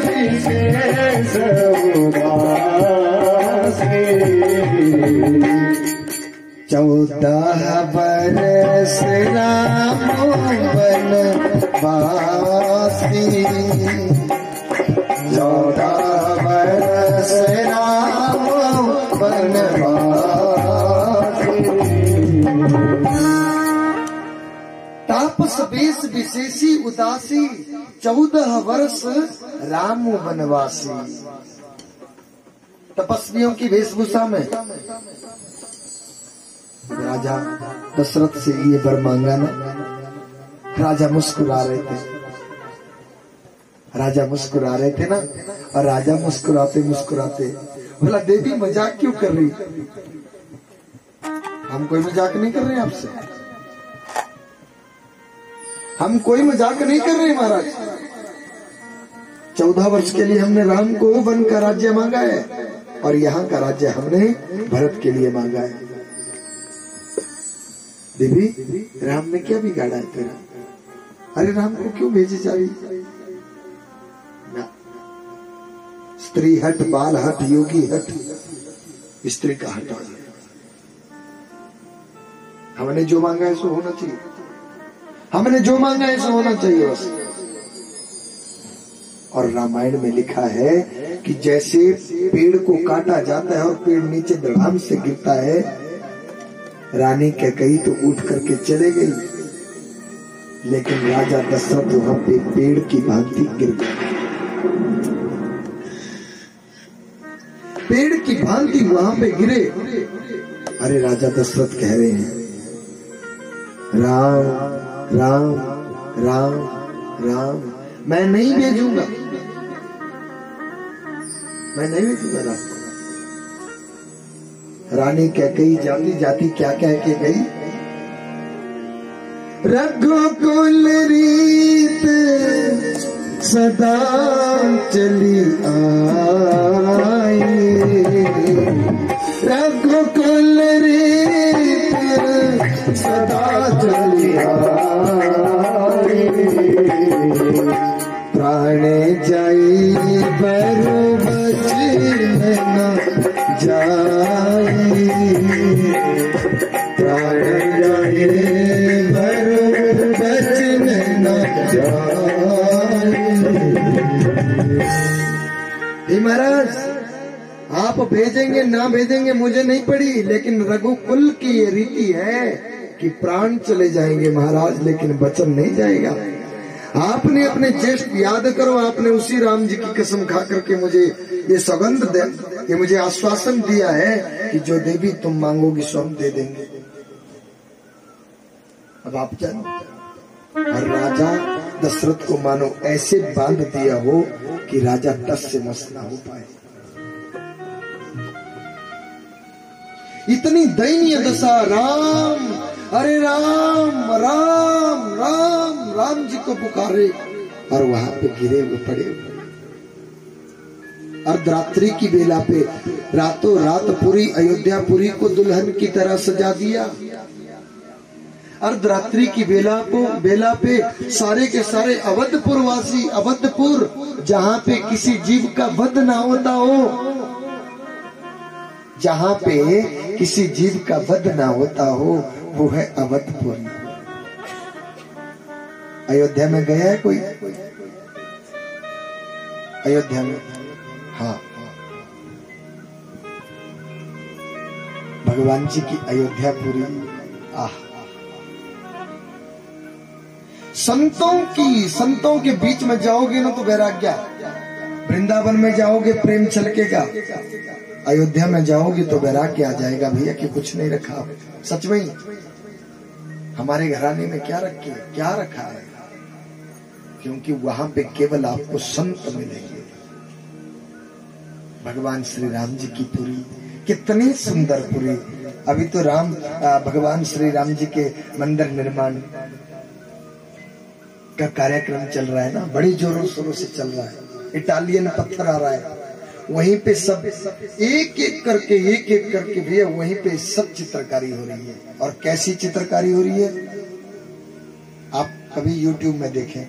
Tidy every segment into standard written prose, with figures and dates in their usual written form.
विशेष उदासी। 14 बरस राम वनवासी। 14 बरस राम वनवासी। तापस बेस विशेषी उदासी, 14 वर्ष राम वनवासी। तपस्वियों की वेशभूषा में राजा दशरथ से ये वर मांगा ना। राजा मुस्कुरा रहे थे, राजा मुस्कुरा रहे थे ना। और राजा मुस्कुराते मुस्कुराते बोला, देवी मजाक क्यों कर रही? हम कोई मजाक नहीं कर रहे आपसे, हम कोई मजाक नहीं कर रहे महाराज। 14 वर्ष के लिए हमने राम को वन का राज्य मांगा है, और यहाँ का राज्य हमने भरत के लिए मांगा है। देवी, राम ने क्या बिगाड़ा है तेरा? अरे राम को क्यों भेजी जा रही? ना, स्त्री हट, बाल हट, योगी हट, स्त्री का हटा। हमने जो मांगा है सो होना चाहिए, हमने जो मांगा है सो होना चाहिए बस। और रामायण में लिखा है कि जैसे पेड़ को काटा जाता है और पेड़ नीचे धड़ाम से गिरता है, रानी कैकेयी तो उठ करके चले गई, लेकिन राजा दशरथ वहां पे पेड़ की भांति गिर गए। पेड़ की भांति वहां पे गिरे। अरे राजा दशरथ कह रहे हैं, राम राम राम राम, मैं नहीं भेजूंगा, मैं नहीं भेजूंगा राम को। रानी कैकेयी जाती जाती क्या कह के गई? रघुकुल रीत सदा चली आई, रघुकुल रीत सदा चली आई। प्राण जाई बरु बचन न जाई, प्राण जाई बरु बचन न जाई। महाराज, आप भेजेंगे ना भेजेंगे मुझे नहीं पड़ी, लेकिन रघुकुल की ये रीति है कि प्राण चले जाएंगे महाराज, लेकिन वचन नहीं जाएगा। आपने अपने ज्येष्ठ याद करो, आपने उसी राम जी की कसम खा करके मुझे ये सौगंध दे, ये मुझे आश्वासन दिया है कि जो देवी तुम मांगोगी सो हम दे देंगे। अब आप जानो, और राजा दशरथ को मानो ऐसे बांध दिया हो कि राजा टस से मस ना हो पाए। इतनी दयनीय दशा। राम, अरे राम राम राम, राम जी को पुकारे और वहां पे गिरे हुए पड़े हुए। अर्धरात्रि की बेला पे रातों रात पूरी अयोध्यापुरी को दुल्हन की तरह सजा दिया। अर्धरात्रि की बेला पे सारे के सारे अवधपुर वासी, अवधपुर जहाँ पे किसी जीव का वध ना होता हो, जहाँ पे किसी जीव का वध ना होता हो, वो है अवधपुर। अयोध्या में गया है कोई? अयोध्या में, हाँ, भगवान जी की अयोध्यापुरी। आह, संतों के बीच में जाओगे ना तो वैराग्य। वृंदावन में जाओगे प्रेम छलकेगा, अयोध्या में जाओगे तो वैराग्य आ जाएगा भैया कि कुछ नहीं रखा। सच में हमारे घराने में क्या रखा है, क्योंकि वहां पे केवल आपको संत मिलेंगे। भगवान श्री राम जी की पुरी, कितनी सुंदर पुरी। अभी तो भगवान श्री राम जी के मंदिर निर्माण का कार्यक्रम चल रहा है ना, बड़ी जोरों शोरों से चल रहा है। इटालियन पत्थर आ रहा है, वहीं पे सब एक एक करके भैया वहीं पे सब चित्रकारी हो रही है। और कैसी चित्रकारी हो रही है, आप कभी YouTube में देखें,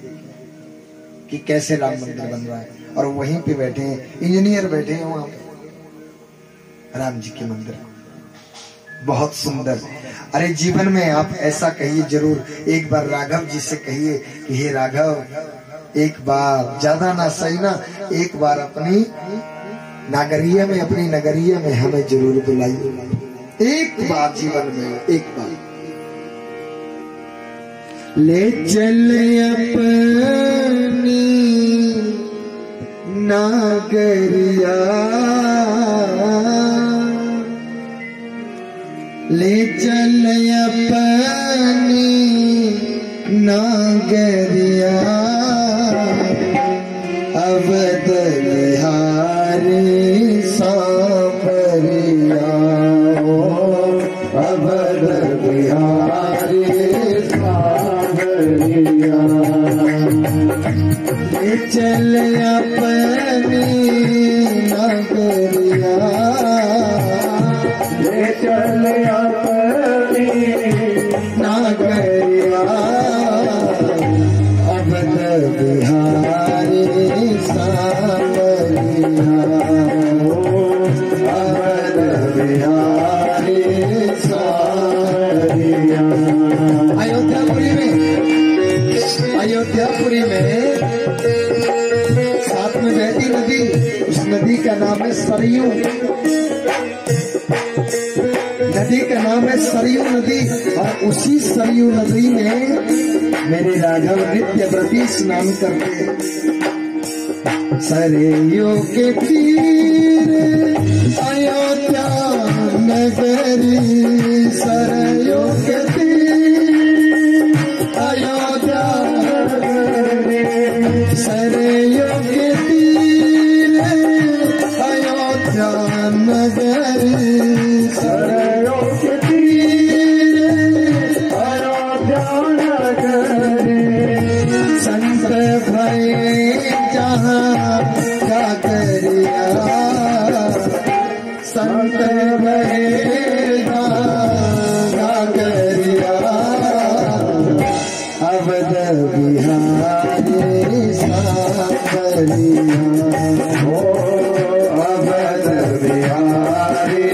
कि कैसे राम मंदिर बन रहा है, और वहीं पे बैठे हैं इंजीनियर, बैठे हैं वहां पे राम जी के मंदिर। बहुत सुंदर। अरे जीवन में आप ऐसा कहिए जरूर, एक बार राघव जी से कहिए कि हे राघव, एक बार, ज्यादा ना सही ना, एक बार अपनी नागरिया में, अपनी नगरिया में हमें जरूर बुलाइए। एक बार जीवन में, एक बार ले चल अपनी नागरिया, ले चल अपनी नागरिया, अवध बिहारी सांवरिया, अवध बिहारी सांवरिया, ले चल अपनी नागरिया, ले चल अपनी नागरिया, अवध बिहारी सांवरिया, अवध बिहारी सांवरिया। अयोध्यापुरी में साथ में बहती नदी, उस नदी का नाम है सरयू, नदी का नाम है सरयू नदी। और उसी सरयू नदी में मेरे राघव नित्य व्रती स्नान करते हैं। सरयू के तीर अयोध्या नगरी, सरयू के तीर अयोध्या नगरी, सरयू के तीर अयोध्या नगरी, सरयू के तीर अयोध्या नगरी, संत भये जहाँ जागरिया, संत भये जागरिया, अवध बिहारी सांवरिया, अवध बिहारी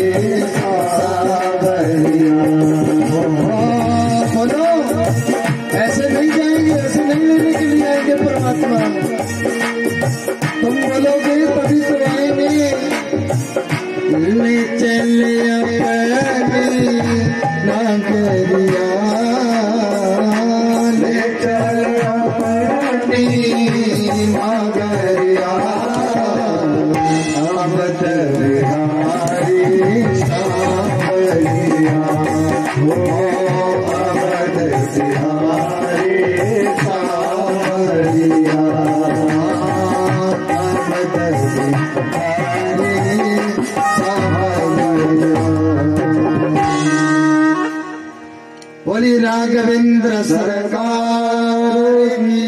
सांवरिया। बोलो, ऐसे नहीं जाएंगे, ऐसे नहीं लेने के लिए आएंगे परमात्मा, तुम बोलोगे तभी तो आएंगे। ले चल अपनी नागरिया, ले चल अपनी नागरिया, अवध बिहारी सांवरिया, अवध बिहारी सांवरिया, अवध बिहारी सांवरिया। बोली राघवेंद्र सरकार की।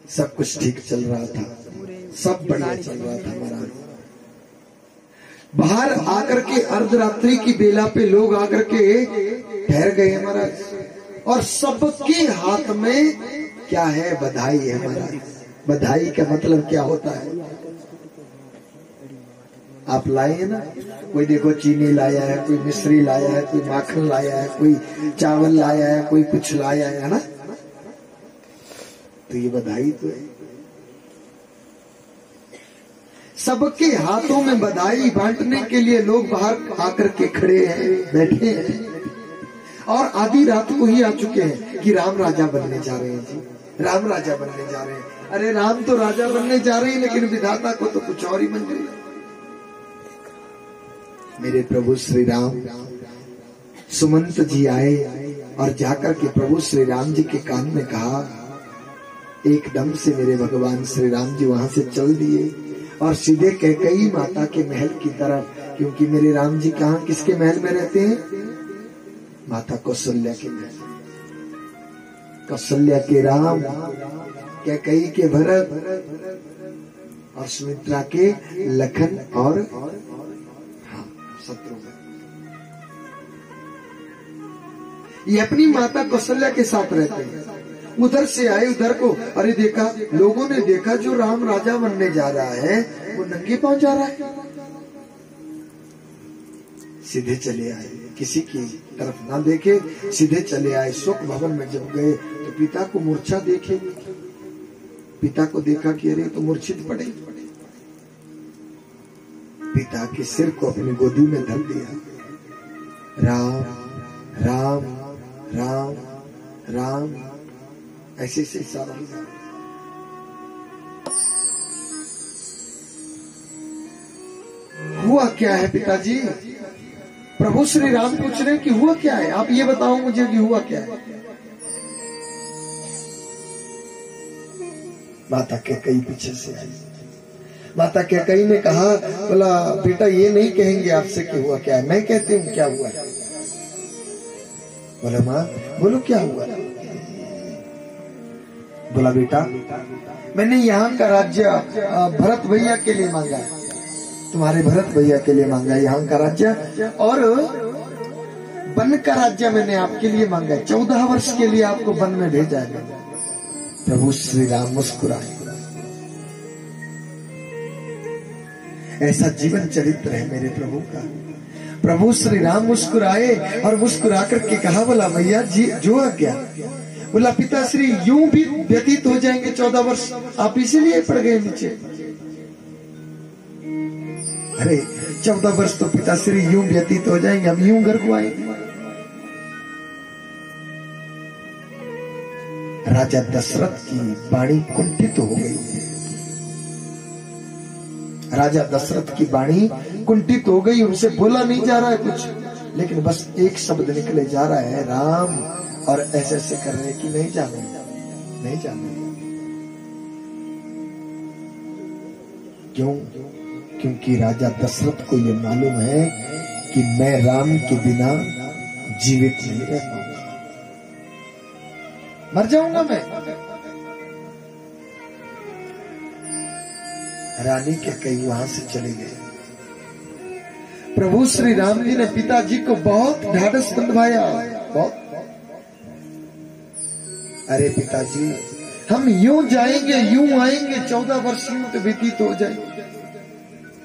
सब कुछ ठीक चल रहा था, सब बढ़िया चल रहा था महाराज। बाहर आकर के अर्धरात्रि की बेला पे लोग आकर के ठहर गए महाराज, और सबके हाथ में क्या है? बधाई है महाराज। बधाई का मतलब क्या होता है? आप लाए हैं ना, कोई देखो चीनी लाया है, कोई मिश्री लाया है, कोई माखन लाया है, कोई चावल लाया है, कोई कुछ लाया है ना, तो ये बधाई तो है। सबके हाथों में बधाई बांटने के लिए लोग बाहर आकर के खड़े हैं, बैठे हैं, और आधी रात को ही आ चुके हैं कि राम राजा बनने जा रहे हैं जी, राम राजा बनने जा रहे हैं। अरे राम तो राजा बनने जा रहे हैं, लेकिन विधाता को तो कुछ और ही मंजूर है। मेरे प्रभु श्री राम, सुमंत जी आए और जाकर के प्रभु श्री राम जी के कान में कहा। एकदम से मेरे भगवान श्री राम जी वहां से चल दिए और सीधे कैकेयी माता के महल की तरफ, क्योंकि मेरे राम जी कहाँ किसके महल में रहते हैं? माता कौशल्या के महल। कौशल्या के राम, कैकेयी के भरत, और सुमित्रा के लखन और शत्रुघ्न। ये अपनी माता कौशल्या के साथ रहते हैं। उधर से आए उधर को, अरे देखा, लोगों ने देखा जो राम राजा बनने जा रहा है वो नंगे पांव जा रहा है। सीधे चले आए, किसी की तरफ ना देखे, सीधे चले आए। शोक भवन में जब गए तो पिता को मूर्छा देखे, पिता को देखा कि अरे तो मूर्छित पड़े। पिता के सिर को अपनी गोदी में धर दिया। राम राम राम राम ऐसे से सारा हुआ क्या है पिताजी? प्रभु श्री राम पूछ रहे कि हुआ क्या है, आप ये बताओ मुझे कि हुआ क्या है। माता के कई पीछे से आई। माता के कई ने कहा, बोला बेटा ये नहीं कहेंगे आपसे कि हुआ क्या है, मैं कहती हूँ क्या हुआ है। बोला माँ बोलो क्या हुआ। बोला बेटा मैंने यहाँ का राज्य भरत भैया के लिए मांगा है, तुम्हारे भरत भैया के लिए मांगा है यहाँ का राज्य, और वन का राज्य मैंने आपके लिए मांगा है। 14 वर्ष के लिए आपको वन में भेजा है। प्रभु श्री राम मुस्कुराए। ऐसा जीवन चरित्र है मेरे प्रभु का। प्रभु श्री राम मुस्कुराए और मुस्कुरा करके कहा, बोला भैया जी जो आज्ञा। बोला पिताश्री यूं भी व्यतीत हो जाएंगे 14 वर्ष, आप इसीलिए पड़ गए नीचे। अरे 14 वर्ष तो पिताश्री यूं व्यतीत हो जाएंगे, हम यूं घर को आएंगे। राजा दशरथ की वाणी कुंठित हो गई। राजा दशरथ की वाणी कुंठित हो गई, उनसे बोला नहीं जा रहा है कुछ, लेकिन बस एक शब्द निकले जा रहा है, राम, और ऐसे ऐसे करने की नहीं जाने, नहीं जाने। क्यों? क्योंकि राजा दशरथ को यह मालूम है कि मैं राम के बिना जीवित नहीं रह पाऊंगा, मर जाऊंगा मैं। रानी के कई वहां से चले गए। प्रभु श्री राम जी ने पिताजी को बहुत ढाढ़स बंधवाया, बहुत। अरे पिताजी हम यूं जाएंगे यूं आएंगे, 14 वर्ष यूं तो व्यतीत हो जाएंगे।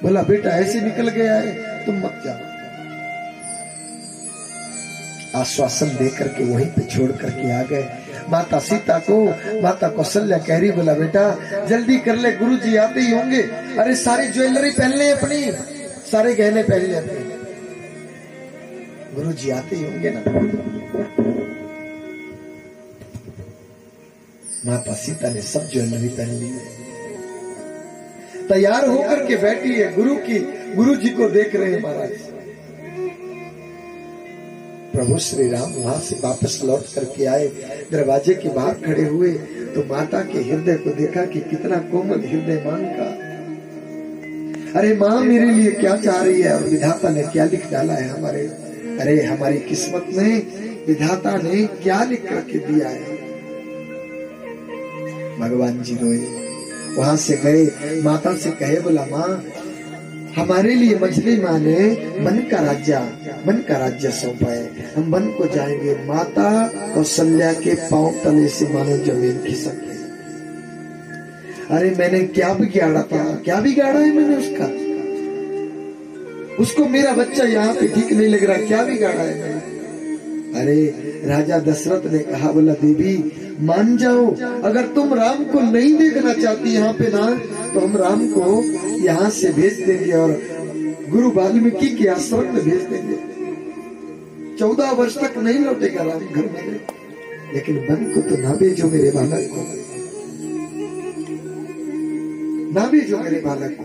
बोला बेटा ऐसे निकल गया है, तुम मत जाओ। आश्वासन देकर के वहीं पे छोड़ करके आ गए। माता सीता को माता कौशल्या कह रही, बोला बेटा जल्दी कर ले, गुरुजी आते ही होंगे। अरे सारी ज्वेलरी पहन ले अपनी, सारे गहने पहन ले अपने, गुरुजी आते ही होंगे ना। माता सीता ने सब ज्वेलरी पहन ली, तैयार होकर के बैठी है, गुरु जी को देख रहे हैं महाराज। प्रभु श्री राम वहां से वापस लौट करके आए, दरवाजे के बाहर खड़े हुए तो माता के हृदय को देखा कि कितना कोमल हृदय मां का। अरे माँ मेरे लिए क्या चाह रही है और विधाता ने क्या लिख डाला है हमारे, अरे हमारी किस्मत में विधाता ने क्या लिख करके दिया है। भगवान जी रोए, वहां से गए, माता से कहे, बोला माँ हमारे लिए मछली माँ ने मन का राज्य सौंपा है, हम वन को जाएंगे। माता कौशल्या के पांव तले से मानो जमीन खिसक गई। अरे मैंने क्या बिगाड़ा था, क्या बिगाड़ा है मैंने उसको मेरा बच्चा यहाँ पे ठीक नहीं लग रहा, क्या बिगाड़ा है मैंने। अरे राजा दशरथ ने कहा, बोला देवी मान जाओ, अगर तुम राम को नहीं देखना चाहती यहाँ पे ना, तो हम राम को यहाँ से भेज देंगे और गुरु वाल्मीकि के आश्रम में भेज देंगे। 14 वर्ष तक नहीं लौटेगा राम घर में, लेकिन वन को तो ना भेजो मेरे बालक को, ना भेजो मेरे बालक को।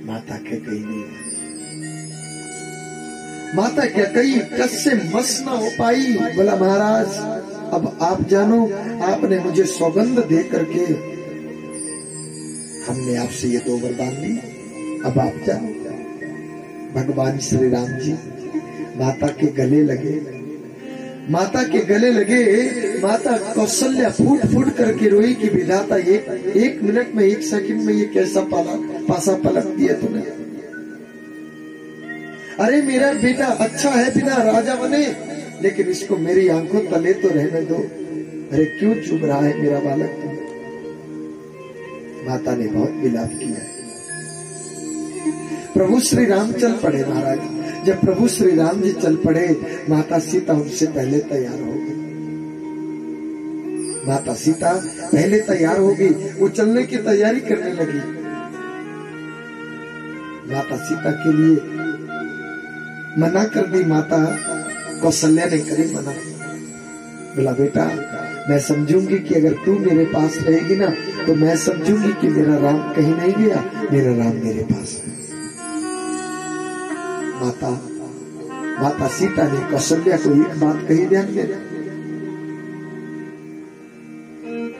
माता के कही नहीं, माता क्या कही कस से मस न हो पाई। बोला महाराज अब आप जानो, आपने मुझे सौगंध दे करके हमने आपसे ये 2 वरदान ली, अब आप जानो। भगवान श्री राम जी माता के गले लगे, माता के गले लगे। माता कौशल्या फूट फूट करके रोई कि विधाता एक मिनट में, 1 सेकंड में ये कैसा पासा पलट दिया तूने। अरे मेरा बेटा अच्छा है बिना राजा बने, लेकिन इसको मेरी आंखों तले तो रहने दो। अरे क्यों चुभ रहा है मेरा बालक तुम? माता ने बहुत विलाप किया। प्रभु श्री राम चल पड़े महाराज। जब प्रभु श्री राम जी चल पड़े, माता सीता उनसे पहले तैयार हो गई। माता सीता पहले तैयार हो गई, वो चलने की तैयारी करने लगी। माता सीता के लिए मना कर दी। माता कौशल्या ने करी मना। बोला बेटा, मैं समझूंगी कि अगर तू मेरे पास रहेगी ना, तो मैं समझूंगी कि मेरा राम कहीं नहीं गया, मेरा राम मेरे पास है। माता सीता ने कौशल्या को एक बात कही, ध्यान देना।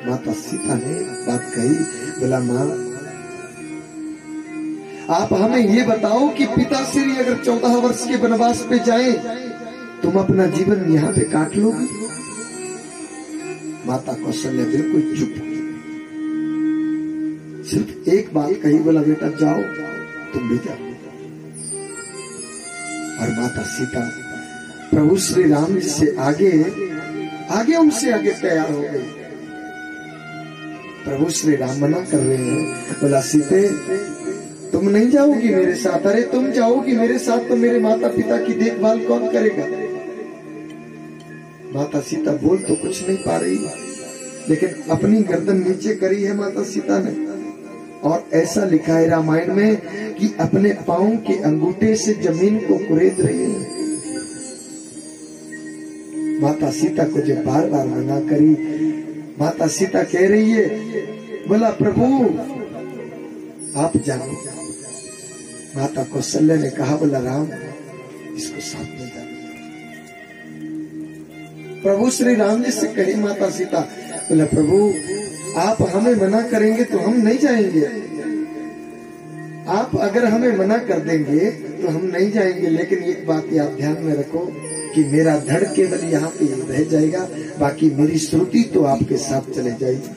माता सीता ने बात कही, बोला माँ आप हमें ये बताओ कि पिताश्री अगर 14 वर्ष के वनवास पे जाए, तुम अपना जीवन यहाँ पे काट लोगे? माता कौशल्या बिल्कुल चुप, सिर्फ एक बात कही, बोला बेटा जाओ, तुम भी जाओ। और माता सीता प्रभु श्री राम जी से आगे उनसे आगे तैयार हो गई। प्रभु श्री राम मना कर रहे हैं। बोला सीते तुम नहीं जाओगी मेरे साथ? अरे तुम जाओगी मेरे साथ तो मेरे माता पिता की देखभाल कौन करेगा? माता सीता बोल तो कुछ नहीं पा रही, लेकिन अपनी गर्दन नीचे करी है माता सीता ने। और ऐसा लिखा है रामायण में कि अपने पांव के अंगूठे से जमीन को कुरेद रही है। माता सीता को जब बार बार मना करी, माता सीता कह रही है, बोला प्रभु आप जाओ। माता कौशल्या ने कहा, बोला राम इसको साथ में जाओ। प्रभु श्री राम जी से कही माता सीता, बोला प्रभु आप हमें मना करेंगे तो हम नहीं जाएंगे। आप अगर हमें मना कर देंगे तो हम नहीं जाएंगे, लेकिन एक बात आप ध्यान में रखो कि मेरा धड़ केवल यहाँ पे रह जाएगा, बाकी मेरी श्रुति तो आपके साथ चले जाएगी।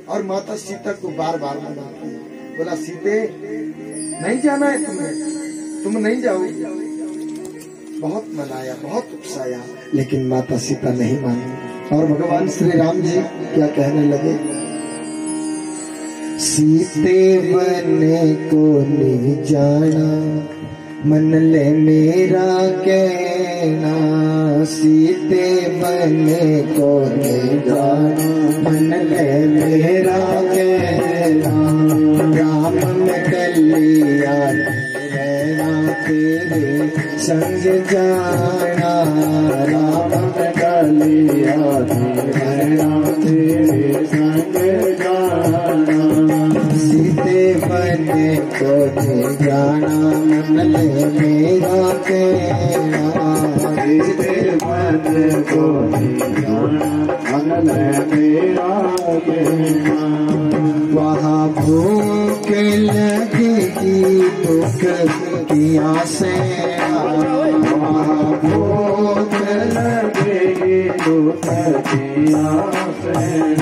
और माता सीता को बार बार मना किया, बोला सीते नहीं जाना है तुम्हें, तुम नहीं जाओगी। बहुत मनाया, बहुत उकसाया, लेकिन माता सीता नहीं मानी। और भगवान श्री राम जी क्या कहने लगे, सीते बने को नहीं जाना, मन ले मेरा कहना। सीते बने को नहीं जाना, मन ले मेरा कहना। राम में कल्याण रहना, तेरे संग जाना। राम में कल्याण रहना, तेरे संग जाना। सीते बने को नहीं जाना, मन ले मेरा कहना। सीते बने को नहीं जाना, मन ले मेरा कहना। वहाँ भूख लगेगी दुख की आसें, वहाँ भूख लगेगी दुख की आसें।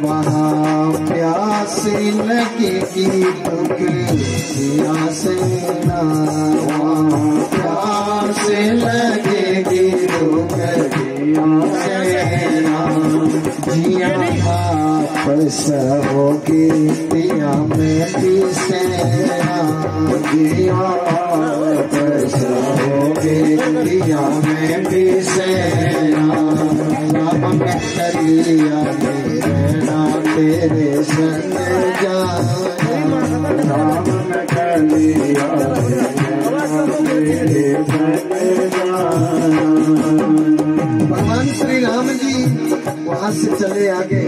वहाँ प्यास लगेगी दुख की आसें, वहाँ प्यास लगेगी दुख की आसें। जिया आपस होगी पिया में पिसेना। जिया आपस होगी पिया में पिसेना। राम में कलिया रहना, तेरे संग जाना। राम में कलिया रहना, तेरे संग जाना। भगवान श्री राम जी वहां से चले आगे,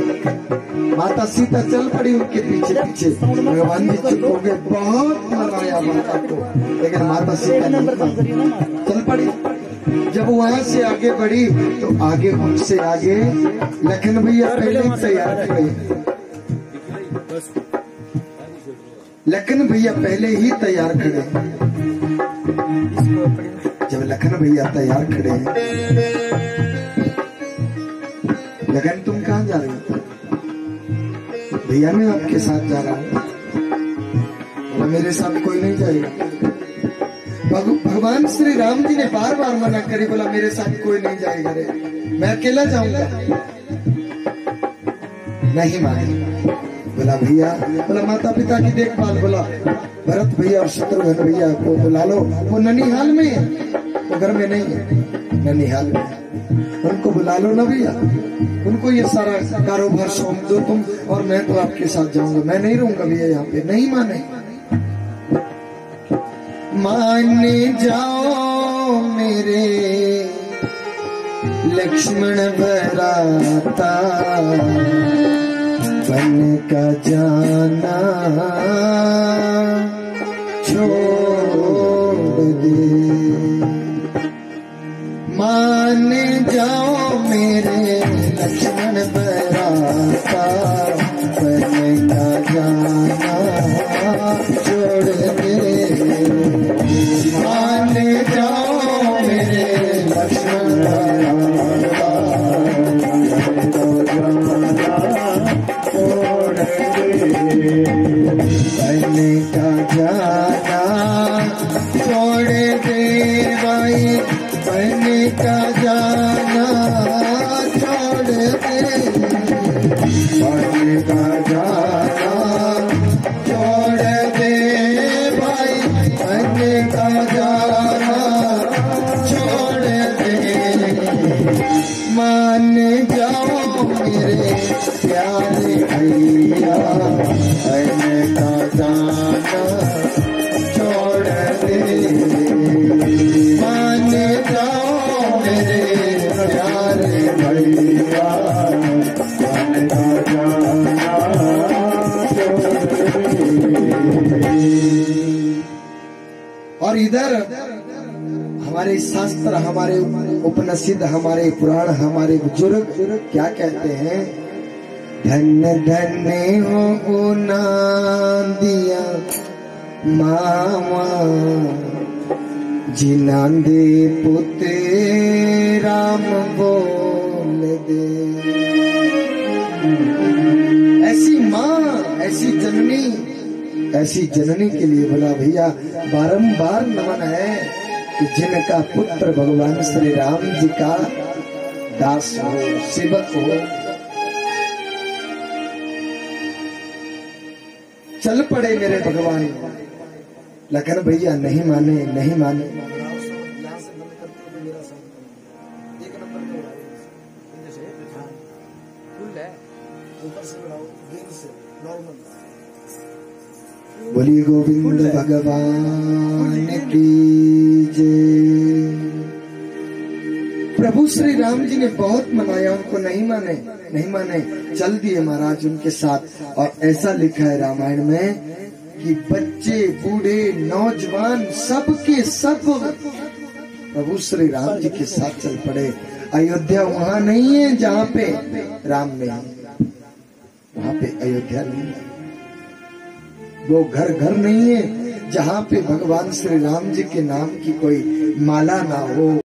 माता सीता चल पड़ी उनके पीछे पीछे। भगवान जी चुप हो गए, बहुत मनाया माता को, लेकिन माता सीता चल पड़ी। जब वहां से आगे बढ़ी तो आगे उनसे आगे लखन भैया पहले तैयार खड़े। लखन भैया पहले ही तैयार खड़े। जब लखन भैया तैयार खड़े हैं, लखन तुम कहाँ जा रही हो? भैया मैं आपके साथ जा रहा हूँ। मेरे साथ कोई नहीं जाएगा। भगवान श्री राम जी ने बार बार मना करी, बोला मेरे साथ कोई नहीं जाएगा रे, मैं अकेला जाऊंगा। नहीं माने। बोला भैया, बोला माता पिता की देखभाल, बोला भरत भैया और शत्रुघ्न भैया को बुला लो, वो ननिहाल में है, वो घर में नहीं है, ननिहाल में, उनको बुला लो ना भैया, उनको ये सारा कारोबार सौंप दो तुम, और मैं तो आपके साथ जाऊंगा, मैं नहीं रहूंगा भैया यहाँ पे। नहीं माने। माने जाओ मेरे लक्ष्मण भराता, बन का जाना छोड़ दे। मान जाओ मेरे लक्ष्मण भराता, बन का जाना छोड़ दे। मान जाओ मेरे लक्ष्मण भराता, बन का जाना छोड़ दे भाई, बन का जाना छोड़ दे, बन का जाना छोड़ दे भाई, बन का जाना छोड़ दे। मान जाओ मेरे प्यारे भैया, बन का जाना छोड़ दे। मान जाओ मेरे प्यारे भैया, बन का जाना छोड़ दे। और इधर हमारे शास्त्र, हमारे उपनिषद, हमारे पुराण, हमारे बुजुर्ग क्या कहते हैं? धन्य धन्य हो गुना दिया मामा, जिना दे पुते राम बोल दे। ऐसी माँ, ऐसी जननी, ऐसी जननी के लिए बोला भैया बारंबार नमन है कि जिनका पुत्र भगवान श्री राम जी का दास हो, सेवक हो। चल पड़े मेरे भगवान, लखन भैया नहीं माने, नहीं माने। बोली गोविंद भगवान की जय। प्रभु श्री राम जी ने बहुत मनाया, उनको नहीं माने, नहीं माने, चल दिए महाराज उनके साथ। और ऐसा लिखा है रामायण में कि बच्चे, बूढ़े, नौजवान, सबके सब प्रभु श्री राम जी के साथ चल पड़े। अयोध्या वहां नहीं है जहाँ पे राम नहीं है, वहां पे अयोध्या नहीं है। वो घर घर नहीं है जहाँ पे भगवान श्री राम जी के नाम की कोई माला ना हो।